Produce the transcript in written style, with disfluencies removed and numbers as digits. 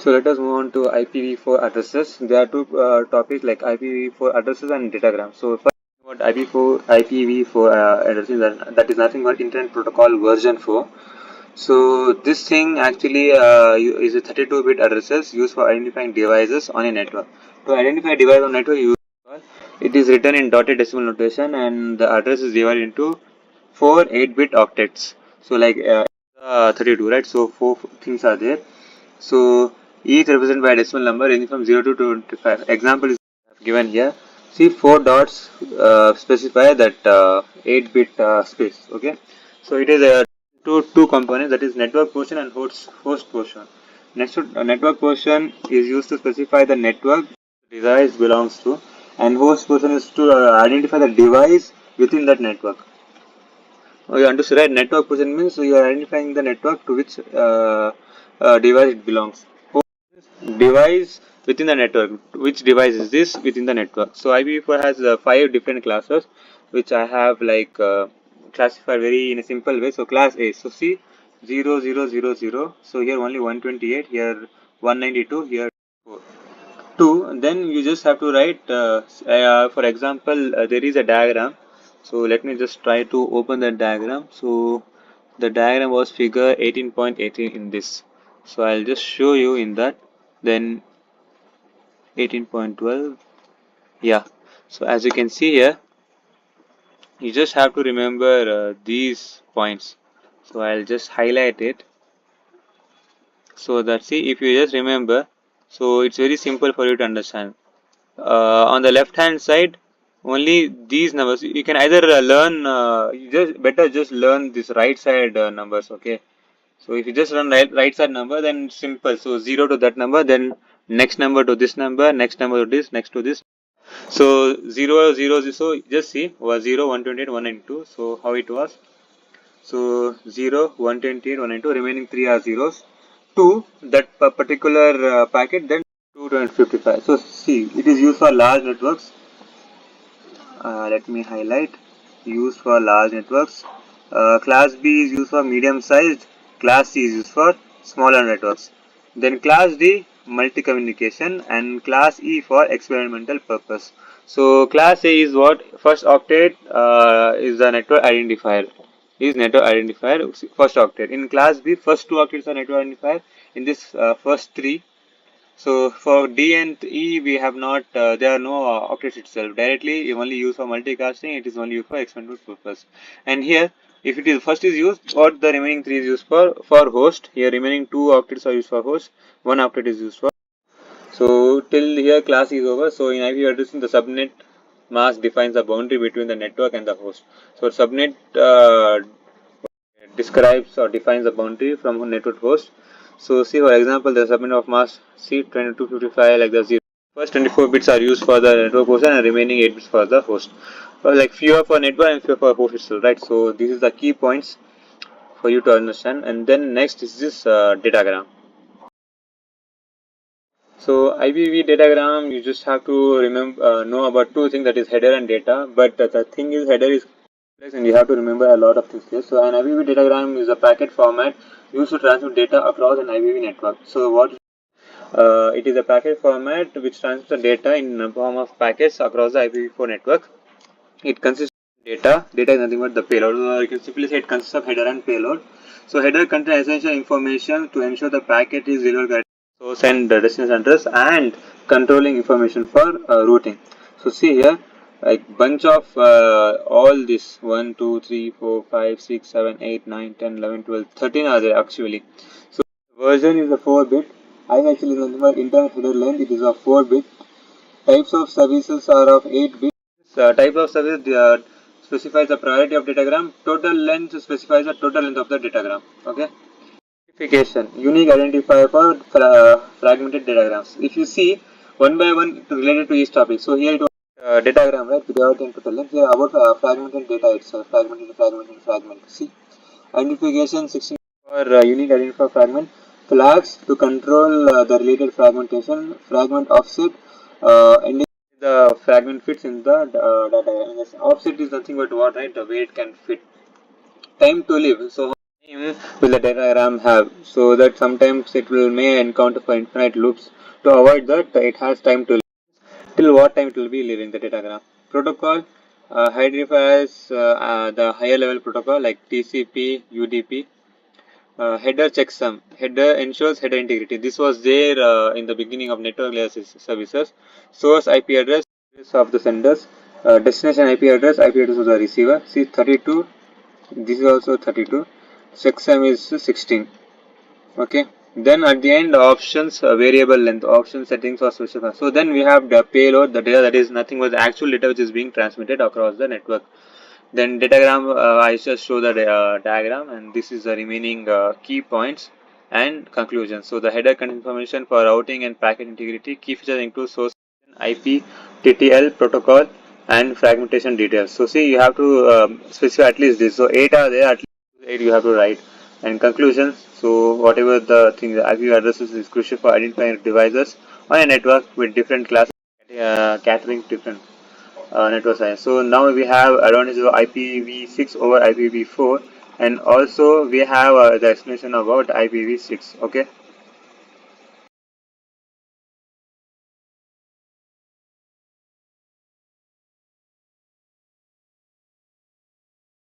So let us move on to IPv4 addresses. There are two topics like IPv4 addresses and datagrams. So first about IPv4 addresses, that is nothing but Internet Protocol version 4. So this thing actually is a 32-bit addresses used for identifying devices on a network. To identify a device on a network, it is written in dotted decimal notation, and the address is divided into four 8-bit octets. So like 32, right? So four things are there. So each represented by a decimal number ranging from 0 to 25. Example is given here. See, four dots specify that 8-bit space. Okay, so it is a two components, that is network portion and host portion. Network portion is used to specify the network the device belongs to, and host portion is to identify the device within that network. Oh, you understood, right? Network portion means you are identifying the network to which device it belongs. Device within the network. Which device is this within the network? So IPv4 has 5 different classes, which I have classified very in a simple way. So class A. So see 0000. So here only 128. Here 192. Here 4. 2. Then you just have to write. For example, there is a diagram. So let me just try to open that diagram. So the diagram was figure 18.18 in this. So I'll just show you in that. Then 18.12, yeah. So as you can see here, you just have to remember these points. So I'll just highlight it, so that, see, if you just remember, so it's very simple for you to understand. On the left hand side, only these numbers you can either learn, you just better just learn this right side numbers. Okay, so if you just run right side number, then it's simple. So 0 to that number, then next number to this number, next number to this, next to this. So 0, 0, so just see was 0, 128, 192. So how it was? So 0, 128, 192, remaining 3 are zeros to that particular packet, then 255. So see, it is used for large networks. Let me highlight. Used for large networks. Class B is used for medium sized. Class C is used for smaller networks. Then class D, multi communication, and class E for experimental purpose. So class A is what? First octet is the network identifier. Is network identifier first octet. In class B, first two octets are network identifier. In this first three. So for D and E, we have not, there are no octets itself. Directly, you only use for multicasting, it is only used for experimental purpose. And here, if it is first is used, what the remaining three is used for host. Here remaining two octets are used for host, one octet is used for. So till here class is over. So in IP addressing, the subnet mask defines the boundary between the network and the host. So subnet describes or defines the boundary from network host. So see, for example, the subnet of mask C2255 like the 0. First 24 bits are used for the network portion and remaining 8 bits for the host. Like fewer for network and fewer for host itself, right? So this is the key points for you to understand. And then next is this datagram. So IPv datagram, you just have to remember know about two things, that is header and data. But the thing is, header is complex and you have to remember a lot of things here. So an IPv datagram is a packet format used to transmit data across an IPv network. So what it is a packet format which transmits the data in the form of packets across the IPv4 network. It consists of data. Data is nothing but the payload. You can simply say it consists of header and payload. So header contains essential information to ensure the packet is delivered source and destination address, and controlling information for routing. So see here, like bunch of all this 1, 2, 3, 4, 5, 6, 7, 8, 9, 10, 11, 12, 13 are there actually. So version is a 4-bit. I actually remember internal header length, it is a 4-bit. Types of services are of 8 bits. Type of service specifies the priority of datagram. Total length specifies the total length of the datagram. Okay. Identification, unique identifier for fragmented datagrams. If you see one by one related to each topic. So here it was datagram, right? Priority and total length. Here about fragmented data itself. Fragment. See, identification 16 for unique identifier fragment. Flags to control the related fragmentation. Fragment offset. And the fragment fits in the datagram. Yes, offset is nothing but what, right? The way it can fit. Time to live. So function will the datagram have, so that sometimes it will may encounter for infinite loops. To avoid that, it has time to till what time it will be leaving the datagram. Protocol identifies the higher level protocol like TCP, UDP. Header checksum. Header ensures header integrity. This was there in the beginning of network layer services. Source IP address of the senders. Destination IP address of the receiver. See 32. This is also 32. Checksum is 16. Okay. Then at the end, options, variable length, option settings or specified. So then we have the payload, the data that is nothing but the actual data which is being transmitted across the network. Then datagram, I just show the diagram, and this is the remaining key points and conclusions. So the header contains information for routing and packet integrity. Key features include source, IP, TTL, protocol, and fragmentation details. So see, you have to specify at least this. So 8 are there, at least 8 you have to write. And conclusions, so whatever the thing, the IP addresses is crucial for identifying devices on a network with different classes, catering different network size. So now we have advantage of IPv6 over IPv4, and also we have the explanation about IPv6. Okay.